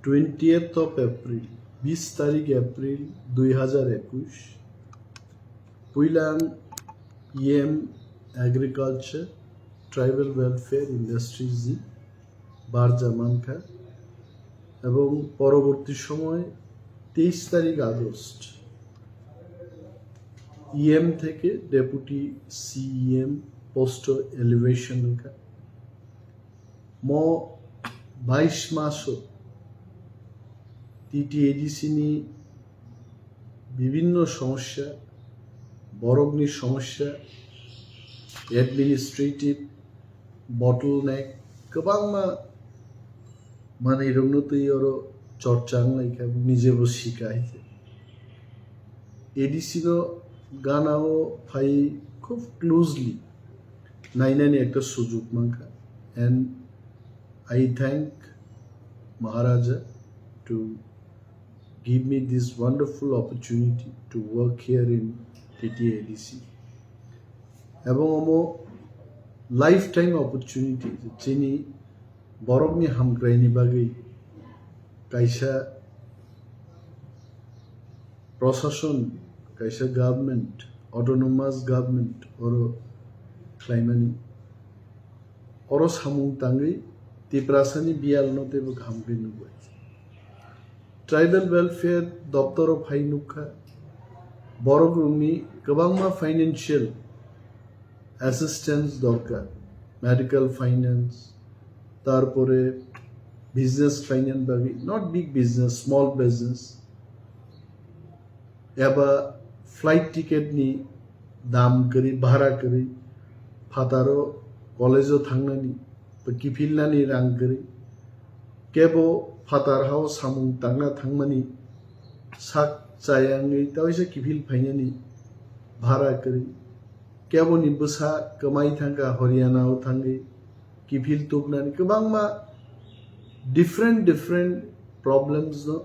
20th of April 20 তারিখ April 2021 পুইলাং EM agriculture tribal welfare industries বারজামানখা এবং পরবর্তী সময় 23 তারিখ আগস্ট ইএম থেকে ডেপুটি সিইএম পোস্ট এলিভেশন ম 22 মাসও টিটিএডিসিনি বিভিন্ন সমস্যা বরগ্নি সমস্যা এডমিনিস্ট্রেটিভ বটলনেক गोबां माने रोंनोतै आरो चर्चा लाइका निजेबो शिखाइছে एडिसिनो गानाओ फाइ खूब क्लोजली नाइनानि একটা সুযোগ মানকা and I thank Maharaja to give me this wonderful opportunity to work here in TTADC এবং আমো lifetime opportunity যিনি বরগ্নি হামগ্রাইনি বাগै কাইসা প্রশাসন কাইসা গভর্নমেন্ট অটোনোমাস গভর্নমেন্ট ওর ক্লাইমানি ওর সামুং তাঙ্গै তিপ্রাসানি বিয়ালনতেবো হামগ্রাইনি বাই ट्राइबल वेलफेयर दफ्तर फाइनुखा बरग्रुंगनि गोबांमा फाइनेंशियल असिस्टेंस दरकार मेडिकल फाइनेंस तारपरे बिजनेस फाइनेंस बागै not big business small business एबा फ्लाइट टिकेट नि दाम करी भाड़ा करी फातारो कॉलेजो थांनानि किफिलनानि रां करी केबो फातार हाव सामुं तांना थांमानि साक जायांगै तावैसे किफिल फाइनानि भाड़ा करी केबोनि बसा कमाई थांगा हरियाणाव थांगै किफिल तुगनानि गोबांमा डिफरेंट प्रॉब्लम्स नो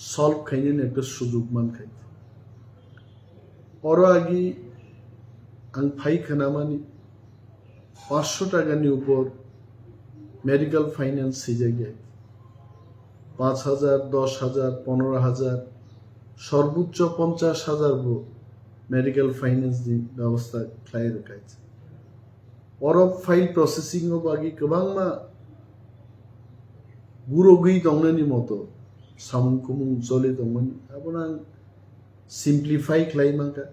सॉल्व खाइने एक सुजुग मानखाय और आगे आं फाइ खानामानि 500 टाकानि ऊपर मेडिकल फाइनेंस सिजागे 5,000 10,000 15,000 सर्वोच्च 50,000 बो मेडिकल फाइनेंस नि व्यवस्था खाइ रखाइछ और फाइल प्रोसेसिंग अब आगे गोबांमा गुरगै दंनानि मतो सामुं कुमुं चले दंमोन आबना सिम्प्लिफाई खालायमाखा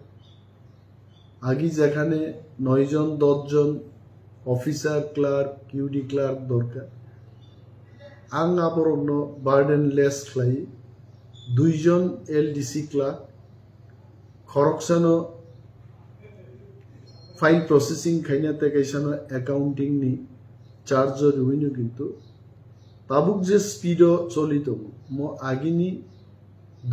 आगे जेखाने 9 जन 10 जन ऑफिसर क्लार्क किउडी क्लार्क दरकार आं आबरनो बार्डेनलेस खालाय 2 जन एलडीसी क्लार्क खरकसानो फाइल प्रोसेसिंग खाइनाते कैसानो अकाउंटिंग नि चार्ज रुइनो किन्तु ताबुक जे स्पीडो चलितो म आगिनि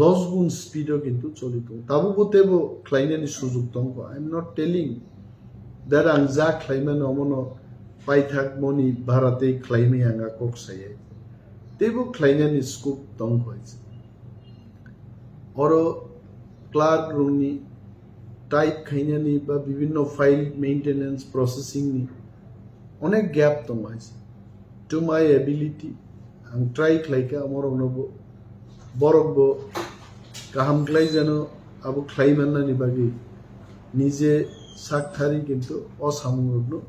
10 गुण स्पीडो किन्तु चलितो ताबुकतेबो खाइनानि सुजुग दं I am not telling that आं जा खाइमान अमनो पाइथाक मनि भारते खाइमे आंगा कक्साय तेबो खाइनानि स्कोप दं होइछ और क्लार्क रूमनि टाइप खाइनानि बा विभिन्न फाइल मेंटेनेंस प्रोसेसिंग नि अनेक गैप दं होइछ टू माय एबिलिटी आं ट्राई खालायका अमर अनबो बरगबो गाहाम खालाय जानो आबो खाइमाननानि बागै निजे साकथारि किन्तु असामुरनो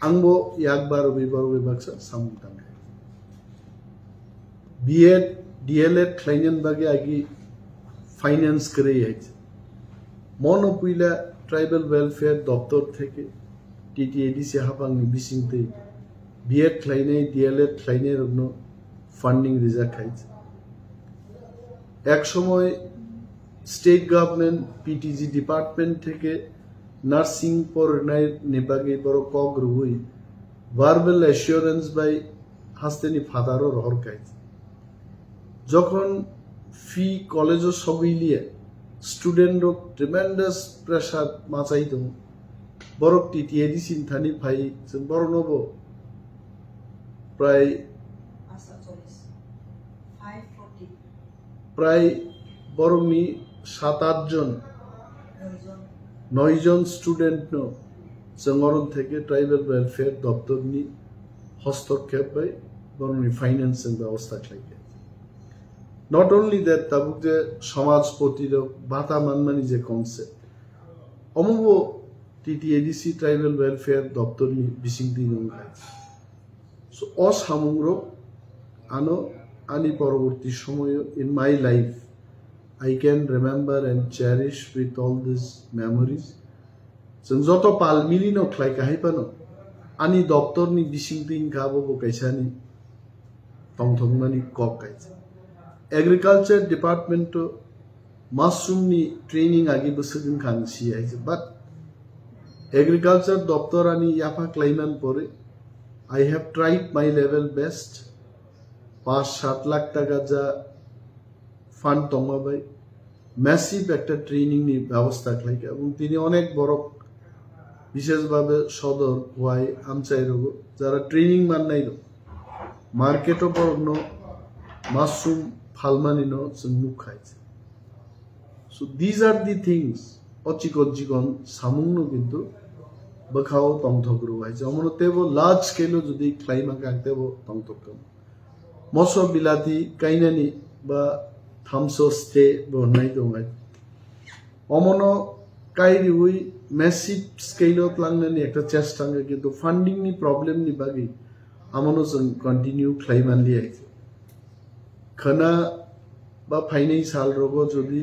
आंबो याकबार बेबाक्सा सामुं थांगा बीएड डीएलएड खालायनानि बागै आगि फाइनेंस करे मन पुइला ट्राइबल वेलफेयर दफ्तर थेके टीटीएडीसी हाबांनि बिसिंते बीएड खालायनाय डीएलएड खालायनाय रनो फंडिंग रिजा खाइछ एक समय स्टेट गवर्नमेंट पीटीजी डिपार्टमेंट थेके नार्सिंग फरायनाय नि बागै बर कग रुइ वर्बल एश्योरेंस बाय हास्तेनि फादारो रहरखाइछ जखन फी कॉलेजो सगैलिया स्टूडेंट ट्रेमेंडास प्रेसार माचाई दं बरक टीटीएडीसी थानि फाइ जों बरनबो प्राय बरनि 7-8 जन 9 जन स्टूडेंट नो जों अरन थेके ट्राइबल वेलफेयर दफ्तरनि हस्तक्षेप बाय বরং ফাইন্যান্সিং ব্যবস্থা খাইকে নট অনলি দ্যাট তাবুক যে সমাজ প্রতিরোধ ভাতা মানমানি যে কনসেপ্ট অমুব টিটিএডিসি ট্রাইবেল ওয়েলফেয়ার দপ্তরনি বিসিংদি নংখাই সো অসামুংরক আনো আনি পরবর্তী সময় in my life I can remember and cherish with all these memories. जों जत पाल मिलिनो ख्लाइ काहायपानो आनि दप्तरनि बिसिंदिं गाबो काइसानि तंथंमानि कक काइसा एग्रीकल्चर डिपार्टमेंट मासरुमनि ट्रेनिंग आगि बोसोरजों खांसि आइजे बाट एग्रीकल्चर दप्तर आनि याफा क्लाइमान परे I have tried my level best 5-7 lakh टाका जा ফান্ড তমাবাই ম্যাসিভ একটা ট্রেনিং নি ব্যবস্থা খাইকে এবং তিনি অনেক বড় বিশেষভাবে সদর ওয়াই আমচাই রোগ যারা ট্রেনিং মান নাই মার্কেটও পড়ন মাশরুম ফালমানিনো মুখ খাইছে so these are the things অচিকন সামুংনো কিন্তু বখাও তংথগ্রু হয়েছে অমনতেব লার্জ স্কেলও যদি ক্লাইমা কাকতেব তংথকম মস বিলাতি কাইনানি বা থামসো স্টে বনাই দঙাই অমনো কাইরি উই ম্যাসিভ স্কেলত লাংনানি একটা চেষ্টা কিন্তু ফান্ডিং নি প্রবলেম নি বাগি আমনো जों কন্টিনিউ ক্লাইমানলি আইছে খানা বা ফাইনাই সাল রগো যদি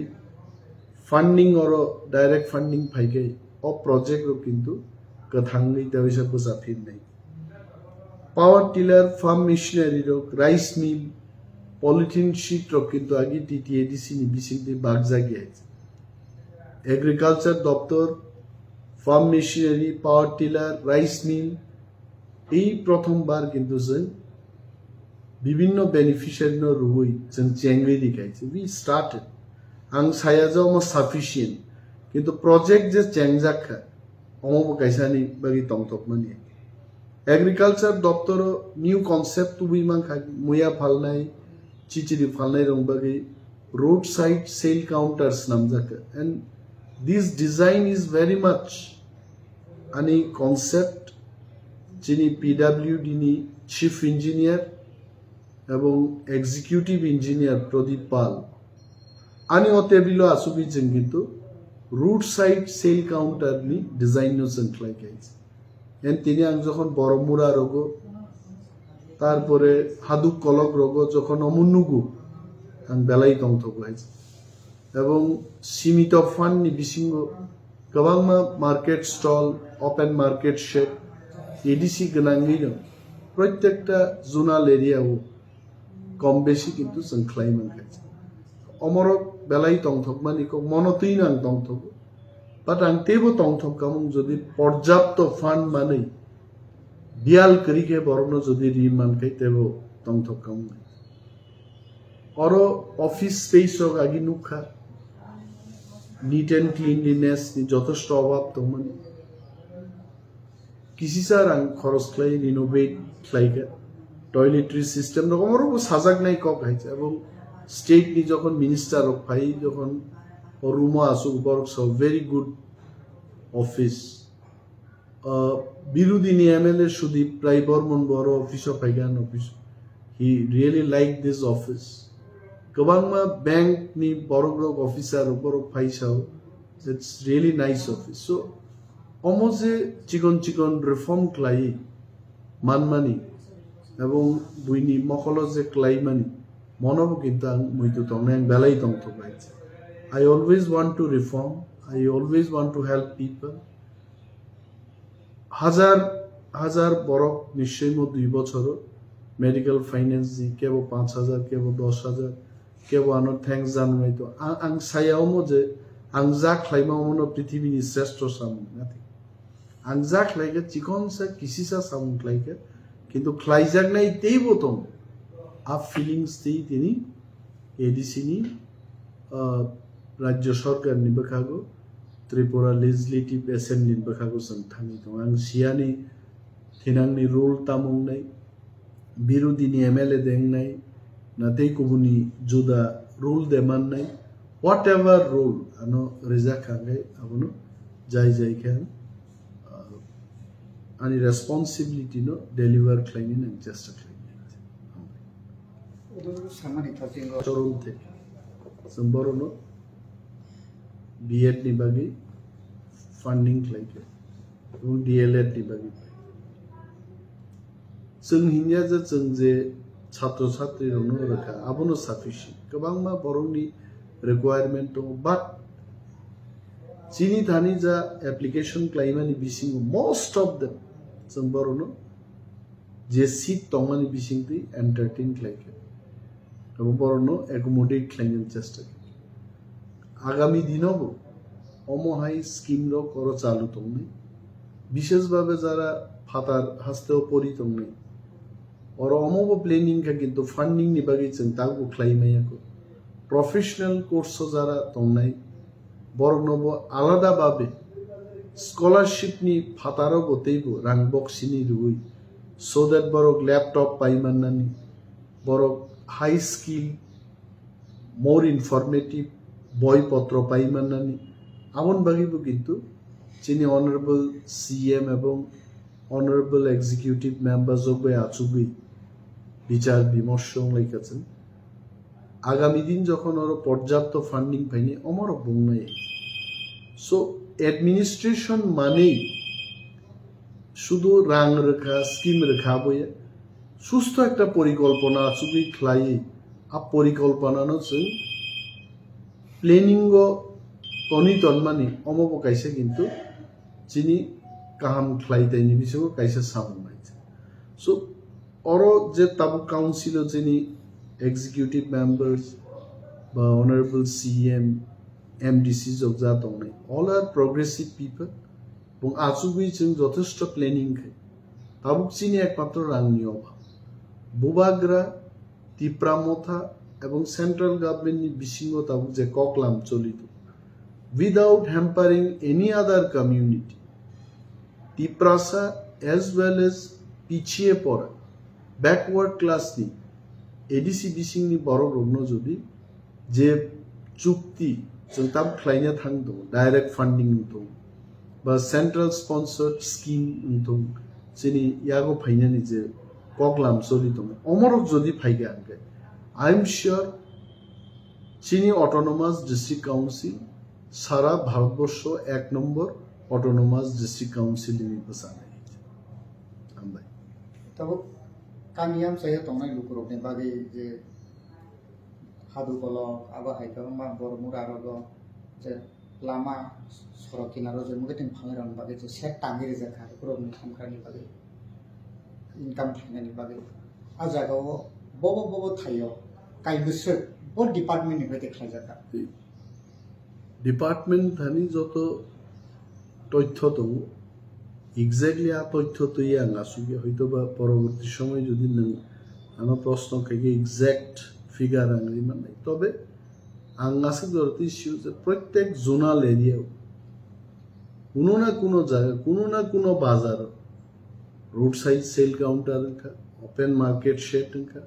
ফান্ডিং অর ডাইরেক্ট ফান্ডিং ফাইগে অ প্রজেক্ট ও কিন্তু কথাঙ্গি দাবিসা বুঝাফিন নাই পাওয়ার টিলার ফার্ম মেশিনারি রক রাইস মিল পলিথিন শীট রক কিন্তু আগে টিটিএডিসি নি বিসিংদি বাগজাগি আছে এগ্রিকালচার দপ্তর farm machinery power tiller rice mill এই প্রথমবার কিন্তু जों বিভিন্ন বেনিফিশিয়ারি নো রুই जों চেংরি দিকাইছে উই স্টার্টেড আং সায়াজাও मा সাফিশিয়েন্ট কিন্তু প্রজেক্ট যে চেংজাখা অমব কাইসানি বাগি তংতকমানি এগ্রিকালচার দপ্তর নিউ কনসেপ্ট উই মাংখা মুয়া ফালনাই চিচিরি ফালনাই রংবাগি road side sale counters namjaka and this design is very much ani concept jini PWD ni chief engineer এবং এক্সিকিউটিভ ইঞ্জিনিয়ার প্রদীপ পাল আনি অতেবিলো আসুবি जों কিন্তু রুট সাইড সেল কাউন্টার নি ডিজাইন নো जों খাইছে এন তিনি আং যখন বড়মুরা রোগ তারপরে হাদুক কলক রোগ যখন অমুন্নুগু আং বেলাই তংথক হয়েছে এবং সীমিত ফান্ড নি বিসিঙ্গ গোबांमा market stall open market shed ADC গনাঙ্গিন প্রত্যেকটা জোনাল এরিয়াও কম বেশি কিন্তু जों খ্লাইমান খাইছে অমরক বেলাই তংথক মানিক মনতেই নাং তংথক বাট আং তেবো তংথক কামুং যদি পর্যাপ্ত ফান্ড মানে বিয়াল করিকে বর্ণ যদি ঋণ মানকাই তেবো তংথক কামুং অর অফিস স্পেস হোক আগি নুখা নিট এন্ড ক্লিনলিনেস নি যথেষ্ট অভাব তমান কিসিসার আং খরচ খ্লাই রিনোভেট খ্লাইকা টয়লেটরি সিস্টেম রকমেরও সাজাক নাই কক হাইছে এবং স্টেট নি যখন মিনিস্টার অফ ফাই যখন রুমো আসু বর্ক সো ভেরি গুড অফিস বিরোধী নি এমএলএ সুদীপ প্রায় বর্মন বড় অফিস অফ ফাইগান office he really like this office গোबांमा ব্যাংক নি বড় বড় অফিসার বড় ফাইসাও it's really nice office so অমজে চিকন রিফর্ম ক্লাই মানমানি এবং বুইনি মকল যে ক্লাইমানি মনব কিন্তু মুইতো তনে বেলাই তংথ পাইছে I always want to reform I always want to help people হাজার বড় নিশ্চয় মো 2 বছর মেডিকেল ফাইন্যান্স জি কেবো 5000 কেবো 10000 কেবো আনো থ্যাঙ্কস জানাই তো আং সায়াও মো যে আং যা খ্লাইমা মনো পৃথিবীনি শ্রেষ্ঠ সামুং নাথি আং যা খ্লাইকে চিকন সা কিসিসা সামুং খ্লাইকে কিন্তু খ্লাইজাক নাই তেই বতম আপ ফিলিংস তেই তিনি এডিসি নি রাজ্য সরকার নি বখাগো ত্রিপুরা লেজিসলেটিভ অ্যাসেম্বলি নি বখাগো जों थांनि दं आं सियानि थिनांनि रोल तामुं नाय बिरोधीनि एमएलए देंनाय नाथाय गुबुननि जुदा रोल देमान नाय व्हाट एवर रोल आनो रिजा खांगाय आबनो जाय खान आनि रेस्पॉन्सिबिलिटी नो डेलिवर खालायनो नों चेष्टा खालायनो चरण থেকে जों बर'नो B.Ed नि बागै फान्डिं खालायखो এবং D.El.Ed नि बागै जों हिनिया जों जे ছাত্র ছাত্রীরनो रोखा आबोनो साफिसियेंट गोबां मा बर'नि रिक्वायरमेंट दं बाट जिनि थानि जा एप्लीकेशन क्लाइमानि बिसिंग मोस्ट ऑफ देम जों बर'नो जे सीट दंमानि बिसिंति एंटरटेन खालायखो এবং बर'नो एकोमोडेट खालायनो चेष्टा आगामी दिनावबो अमहाय स्कीम रो करो चालू दंनै विशेषभावे যারা फातार हास्तेও परि दंनै और अमबो प्लेनिंग का किंतु फंडिंग नि बागै जों दागो खालायमायाखौ प्रोफेशनल कोर्स যারা दंनै बर'नोबो आलादा भाबे स्कॉलरशिप नि फातारो गतेबो रां बक्सिनि रुई so that Barak laptop पाइमाननानि Barak high skill more informative बय पत्र पाइमाननानि आमन बागैबो किंतु जिनि ऑनरेबल सीएम एवं ऑनरेबल एग्जीक्यूटिव मेंबर जगै आचुगै বিচার বিমর্শ লাইকাছেন आगामी दिन যখন ওর পর্যাপ্ত ফান্ডিং পাইনি আমার বংনাই সো অ্যাডমিনিস্ট্রেশন মানেই শুধু রাং রেখা স্কিম রেখা বইয়ে সুস্থ একটা পরিকল্পনা আচুগি খ্লাই আ পরিকল্পনানো जों প্ল্যানিং তনি তনমানি অমব কাইছে কিন্তু যিনি কাহাম খ্লাইতাইনি বিসঙ্গ কাইছে সামনাইছে সো और जे ताबु काउंसिल जिनि एग्जीक्यूटिव मेंबर्स बा ऑनरेबल सीएम एमडीसी जगजा दंनै ऑल आर प्रोग्रेसिव पीपल बं आचुगै जों যথেষ্ট प्लेनिंग खाय ताबु चिनि एकमात्र रांनि अभाब बुबाग्रा तिप्रामथा एवं सेंट्रल गवर्नमेंट नि बिसिंग ताबु जे ककलाम चलित without hampering any other community Tiprasa as well as पिछिए पड़ा बैकवर्ड क्लास नि एडीसी बिसिंग नि बरक रगनो जुदि जे चुक्ति जों ताब ख्लायनो थांदो डायरेक्ट फंडिंग दं बा सेंट्रल स्पॉन्सर्ड स्कीम दं जिनि यागो फाइनानि जे ककलाम चलि दं अमरक जुदि फाइगे आंगे आई एम श्योर चिनी ऑटोनोमास डिस्ट्रिक्ट काउंसिल सारा भारतवर्ष एक नम्बर ऑटोनोमास डिस्ट्रिक्ट काउंसिल नि बसानाय हामबाय तब कानियाम saya tongnai Lukorokni bagi je hadu kolok aba haika ma bormura rogo je lama sorok kinaro je mugetin phangrang bagi je set tangiri je kha Lukorokni thamkrani bagi income thainani bagi a jagao bobo thayo kai bisir bo department ni hoite khlajaka department Thani যত তথ্য দङ exactly आ तथ्य तो ये आंगासुगे हयतो बा परवर्ती समय যদি नों आंनो प्रश्न खाइगे एग्जैक्ट फिगार आंगि माने तबे आंगासे दरति इश्यू जे प्रत्येक जोनाल एरिया कोनो ना कोनो জায়গা कोनो ना कोनो बाजार रोड साइड सेल काउंटर का ओपन मार्केट शेड का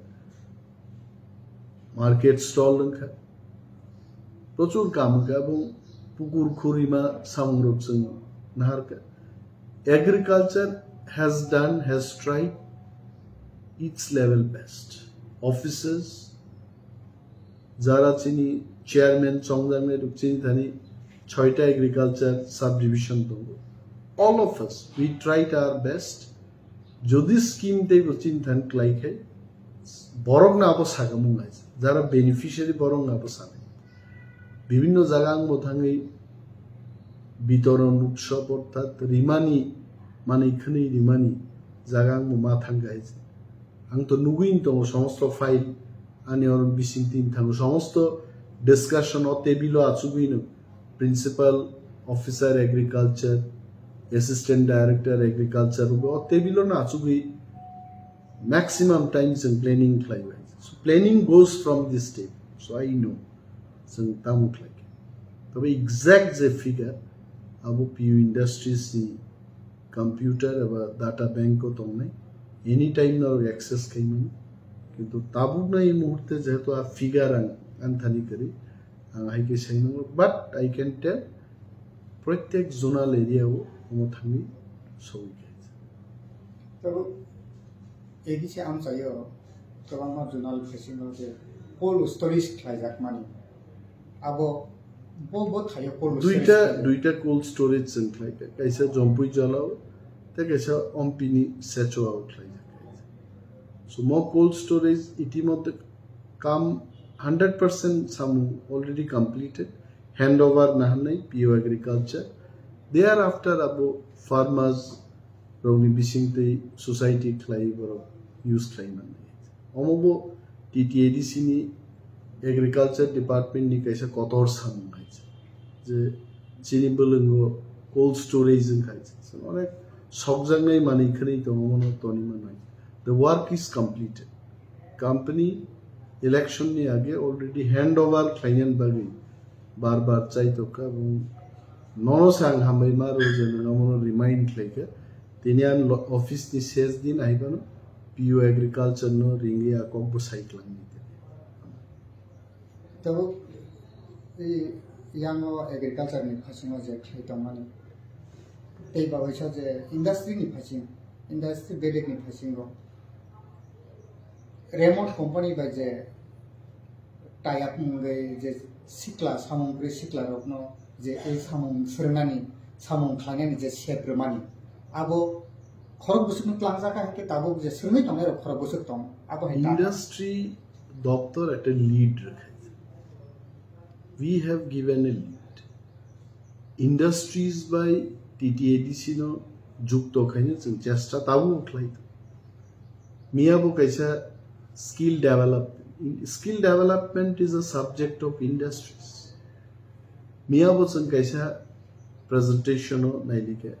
मार्केट स्टल का प्रचुर काम का এবং পুকুর খুরিমা সামগ্রক जों नाहार का Agriculture has tried its level best. Officers, jara chini chairman chongdangme rukchini thani 6ta agriculture subdivision dongo. All of us, we tried our best. Jodi scheme te rukchini than klai khai borok na abo sagamung ais. Jara beneficiary borok na abo sanai. Bibhinno jagang mothangai বিতরণ উৎসব অর্থাৎ রিমানি মানে এখানে রিমানি জায়গা মা থাঙ্গাইছে আং তো নুগুইন তো সমস্ত ফাইল আনি অর বিসিং তিন থাঙ্গ সমস্ত ডিসকাশন ও টেবিল আচুগুইন principal officer agriculture assistant director agriculture ও টেবিল না আচুগুই ম্যাক্সিমাম টাইমস ইন প্ল্যানিং ক্লাইমাইজ so planning goes from this step so I know जों तामुक लाइक तबे एग्जैक्ट जे फिगर अब पीयू इंडस्ट्रीज नि कंप्यूटर एबा डाटा बैंक को तंगनै एनी टाइम न एक्सेस खाइमोन किंतु ताबुक नै मुहूर्ते जेहेतु आ फिगर आंथानि करी आं हाइके साइनो बाट आई कैन टेल प्रत्येक जोनल एरिया वो थांगि सौके तब एगी से आम चाहिए गोबां जुनाल फेसिंआव जे कोल्ड स्टोरेज खालायजाक माने आबो बो थायो कोल्ड दुईटा कोल्ड स्टोरेज जों खालायगा कैसा जम्पुई जलाव ते कैसा अम्पिनी सेचो आउट खालायजा सो मो कोल्ड स्टोरेज इतिमध्ये काम 100% सामु already completed handover nahanai PO agriculture thereafter abo farmers rogni bisingtei society khlai boro use khlai manai omobo TTADC ni agriculture department ni kaisa kotor sam khaise je chini bolungo cold storage jing khaise so onek sobjangnai mani khrei to mono toni manai the work is completed company election नि आगे already hand over खायन बागै बार बार चाइतो का ननो सांग हामबाय मा रोजे नमनो remind खायके Tinian office नि सेस दिन आइबानो पीओ एग्रीकल्चर नो रिंगे आकब साइक्लां नि तब यांगो एग्रीकल्चर नि फासिङो जे खायतो माने तै बावैसा जे इंडस्ट्री नि फासिङ इंडस्ट्री बेलेग नि फासिङो रेमोट कंपनी बाजे टाइप मुंगै जे सिक्ला सामुंग्रि सिक्ला रखनो जे ए सामुं सुरनानि सामुं खानानि जे सेब्रमानि आबो खरब बुसुक क्लांजाका के ताबो जे सुरनै तंगे खरब बुसुक तंग आबो है industry doctor at a lead रखे we have given a lead industries by TTADC नो जुक्तो खायनो जों चेष्टा ताबो उख्लाय मियाबो कैसा skill development is a subject of industries मिया बोसन कैसा presentation हो नहीं के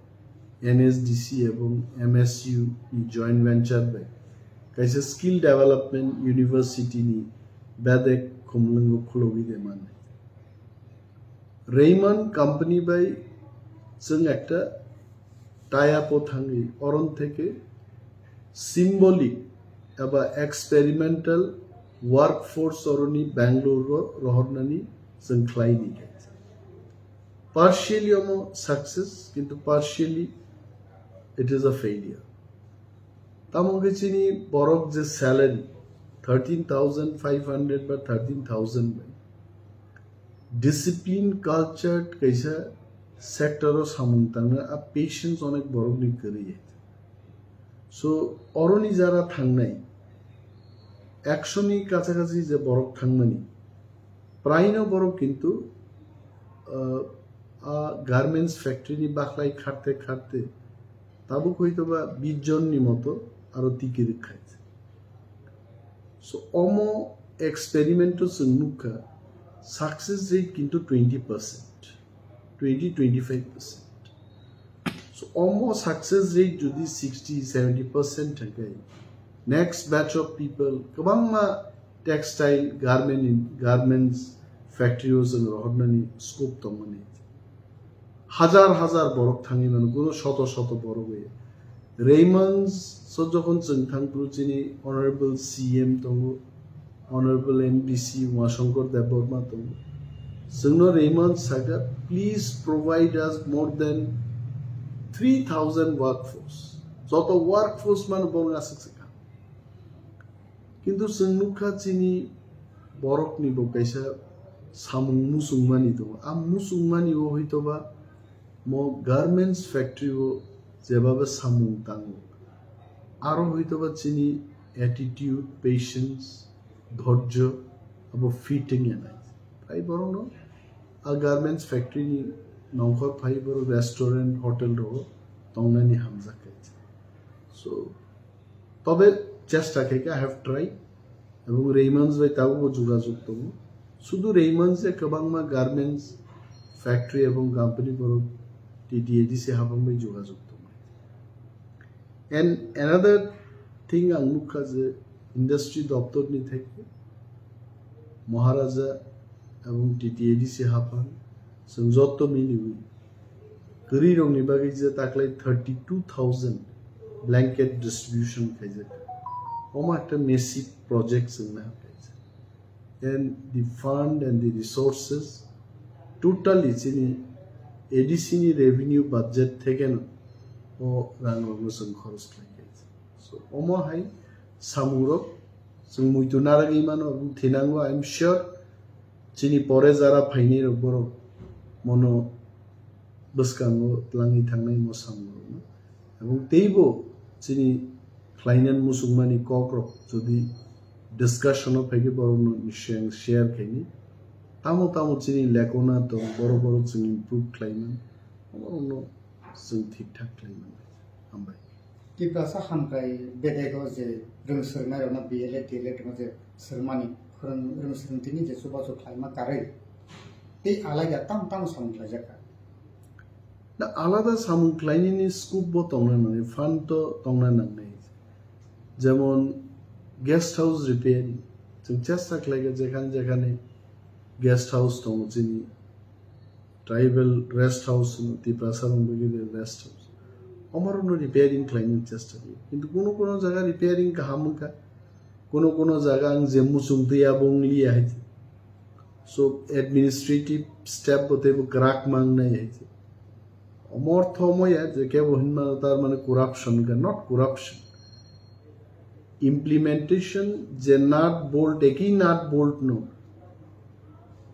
NSDC एवं MSU नि joint venture में कैसा skill development university नि बैदे कुमलंगो खुलोगी दे माने Raymond company बाय जों एकटा tie-up थांगी औरन थे के symbolic एबा एक्सपेरिमेंटल वर्कफोर्स अरनि बेंगलुरु रहरनानि जों ख्लायनि पार्शियली अमो सक्सेस किंतु partially it is a failure तामुगेचिनी बरक जे सैलरी 13,500 बा 13,000 डिसिप्लिन कल्चर्ड कैसा सेक्टर सामुंतांग आ पेशेंस अनेक बरकनि करिए सो अरनि जारा थांनाय एक्शननि काछाकाछि जे बरक थांनानि प्रायनो बरक किन्तु गार्मेंट्स फैक्ट्री नि बाखलाई खारते खारते ताबो हयतोबा 20 जननि मतो आरो टिके खायছে सो अमो एक्सपेरिमेंटो जोंनुका सक्सेस रेट किन्तु 20% 20-25% So almost success rate judi 60-70% again. Next batch of people, kabangma textile garments factories and rohornani scope tomani. Hazar borok thangi manu guno shoto borok we. Raymond's so jokon jeng thangpru chini honorable CM tongo, honorable NDC Bwskango Debbarma tongo. Sungno Raymond saga please provide us more than 3,000 workforce. So the workforce man bonga siksa. Kintu sengnuka chini borok ni bo kaisa samung musungmani to. Am musungmani wo hoito ba mo garments factory wo jebabe samung tango. Aro hoito ba chini attitude, patience, dhorjo abo fitting enai. Pai boro no a garments factory ni नौकर fibre restaurant hotel रहो तंगनानि हामजा खायছে सो तबे चेष्टा खायके I have try এবং Raymonds by তাও যোগাযোগ তো শুধু রেইমন্ডস এ কবাংমা গার্মেন্টস ফ্যাক্টরি এবং কোম্পানি বড় টিটিএডিসি হাবাংবাই যোগাযোগ তো এন্ড অ্যানাদার থিং আংলুকা যে ইন্ডাস্ট্রি দপ্তর নি থেকে মহারাজা এবং টিটিএডিসি হাবাং जों जत्त मिनिवि गरि रंनि बागै जे ताकलाय 32,000 ब्लैंकेट डिस्ट्रीब्यूशन खायजे ओमा एकटा मेसिव प्रोजेक्ट जोंना खायजे and the fund and the resources totally चिनि एडीसी नि रेवेन्यू बजेट थेके न ओ रांगो जों खरच खायजे सो ओमा हाय सामुरक जों मुइतु नारगै मानो थेनांगौ आई एम श्योर चिनि परे जारा फाइनि बर मनो Bwskango langi थांनाय मोसांगो এবং तेइबो चिनि क्लाइनेन मुसुंमानि कक्रक जुदि डिस्काशनो फैगे बरनो निश्चय शेयर खाइनि तामो तामो चिनि लेकोना तो बरो बरो जों इमप्रुव क्लाइमेन बरनो जों ठीक ठाक क्लाइमेन हामबाय तिब्रासा हामबाय बेदेगो जे रोंसोरनाय रना बिएलए टिएलए जे सोरमानि रोंसोरथिनि जे सुबासो क्लाइमा कारै ते आलागा ताम ताम सामख्लाय जाका दा आलादा सामख्लायनि स्कोप बो तंना नय फान्ड तो तंना नंनाय जेमन गेस्ट हाउस रिपेयरिंग जों चेष्टा खालायगा जेखाने गेस्ट हाउस दं जोंनि ट्राइबल रेस्ट हाउस तिब्रासा बंबेगे रेस्ट हाउस अमरनो रिपेयरिंग खालायनो चेष्टा किन्तु कोनो जायगा रिपेयरिंग गाहामका कोनो जायगा आं जे मुसुंदैया बंलिया है सो एडमिनिस्ट्रेटिव स्टेप बतेबो ग्राक मांगनाय है अमर्थमया जे केबो हिनमा तार माने करप्शन का नॉट करप्शन इम्प्लीमेंटेशन जे नाट बोल्ट एकी नाट बोल्ट नो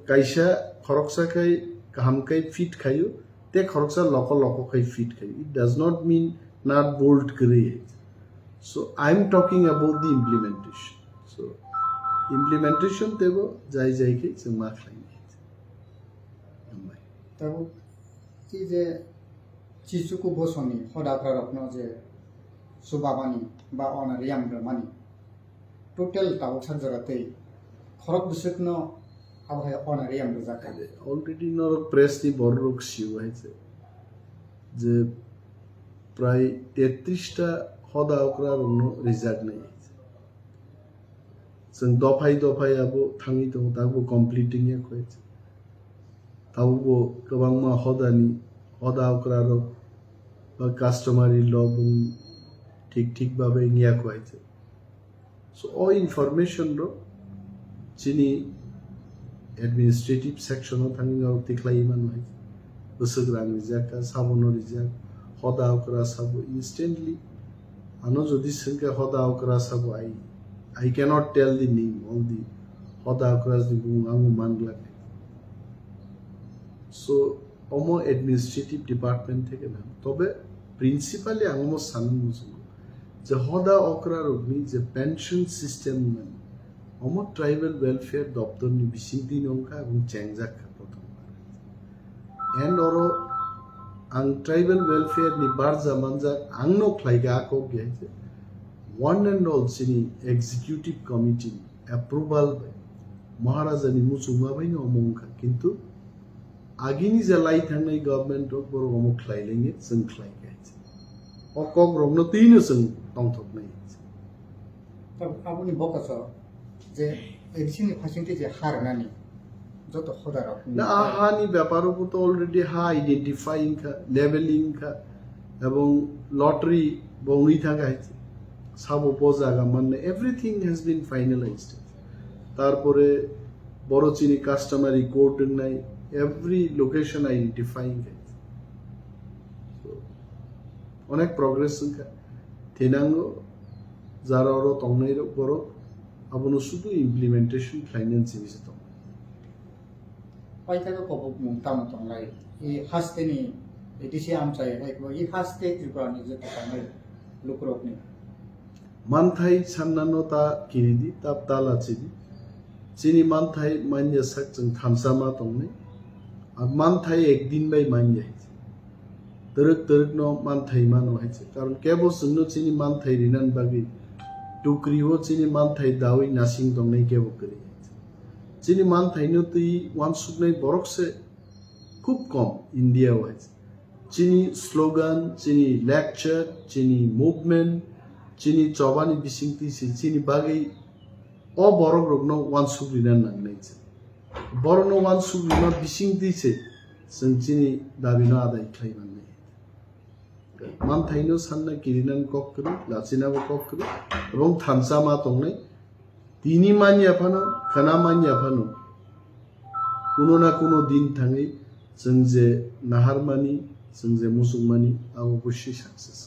काइसा खरकसाखाय गाहामखाय फिट खायो ते खरकसा लको फिट खायो it does not mean nut bolt करे so I am talking about the implementation so implementation तेबो जाय के जों मा खालायनो तबो कि जे चिसुको बसनि हदाफ्रा रखनो जे सुबाबानि बा अनारियाम मानि टोटल ताबक सानजराते खरक बिसकनो आबहाय अनारियाम जाका अलरेडी नरक प्रेस नि बररुक सिउ है जे प्राय 33 टा हदाफ्रा रंनो रिजार्ट नै जों दफाय आबो थाङि दं दाबो कमप्लीटिंग या खय ताबो गोबां मा हदाफ्रा बा कास्टमारी लॉ ठीक भावे निया खय सो ओ इनफॉरमेशन रो चिनि एडमिनिस्ट्रेटिव सेक्शन थाङि तिख्लाय मान है बोसोग्रां रिजाका साबनो रिजाक हदाफ्रा साबो इंस्टेंटली आनो जदि संख्या हदाफ्रा साबो I cannot tell the name all the hadaफ्रा नि बुं आं मानला सो अमो एडमिनिस्ट्रेटिव डिपार्टमेंट থেকে না তবে প্রিন্সিপালি আমো সানন মুসুম যে হদা অকরা রগনি যে পেনশন সিস্টেম মানে অমো ট্রাইবাল ওয়েলফেয়ার দপ্তর নি বিসিংতি নংকা এবং চেংজাকা প্রথম এন্ড অরো আং ট্রাইবাল ওয়েলফেয়ার নি বারজা মানজা আংনো খ্লাইগা আকো গেছে one and all sini executive committee approval by महाराजा नि मुसुमा बाइन अमंका किन्तु आगिनि जे लाई थांनाय गभर्नमेन्ट अफ बर अमु ख्लाइलेंगे जों ख्लाइगाय अ कक रंनो तीनो जों तंथबनाय तब आबुनि बकस जे एबिसिनि फासिंति जे हारनानि जत खदार ना हानि व्यापारको तो अलरेडी हा आइडेंटिफाइंग का लेबलिंग का এবং लॉटरी बौनि थांगाय साबो पोजागा माने एवरीथिंग हैज बीन फाइनलाइज्ड तारपरे बड़ो चिनी कास्टमारी कोड नाय एवरी लोकेशन आइडेंटिफाइंग अनेक प्रोग्रेस संका थेनांगो जारारो तंगनायरो बरो आबनो सुदु इम्प्लीमेंटेशन फाइनेंस बिसे दं पाइताको कबक मुंताम तंगलाय ए हास्तेनि एदिसि आमचाय लाइक इ हास्ते त्रिपुरानि जे तंगनाय लुकरकनि मानथाय साननानो ता किरिदि ताब तालाचिदि चिनी मानथाय मान्य sak जों थामसामा दंने आ मानथाय एक दिन बाय मान्य तरक न मानथाय मानो है कारण केबो जोंनो चिनी मानथाय रिनान बागै टुक्रिहो चिनी मानथाय दावै नासिं दंने केबो करि चिनी मानथायनो तै वान सुगनाय बरक से खूब कम इंडिया है चिनी स्लोगान चिनी लेक्चर चिनी मूवमेंट चिनी चौबानी बिसिंगति चिनी बागै अ बरक रगनो वान सुग्रिना नांनाय बरनो वान सुग्रिना बिसिंगति जों चिनी दाबिनो आदाय खालामनाय मानथायनो सानना किरिनान कक्करि लाचिनाबो कक्करि এবং थानसामा दंनाय तिनि मान्याफानो खाना मान्याफानो कुनो ना कुनो दिन थाङै जों जे नाहारमानि जों जे मुसुगमानि आव अबश्य साक्सेस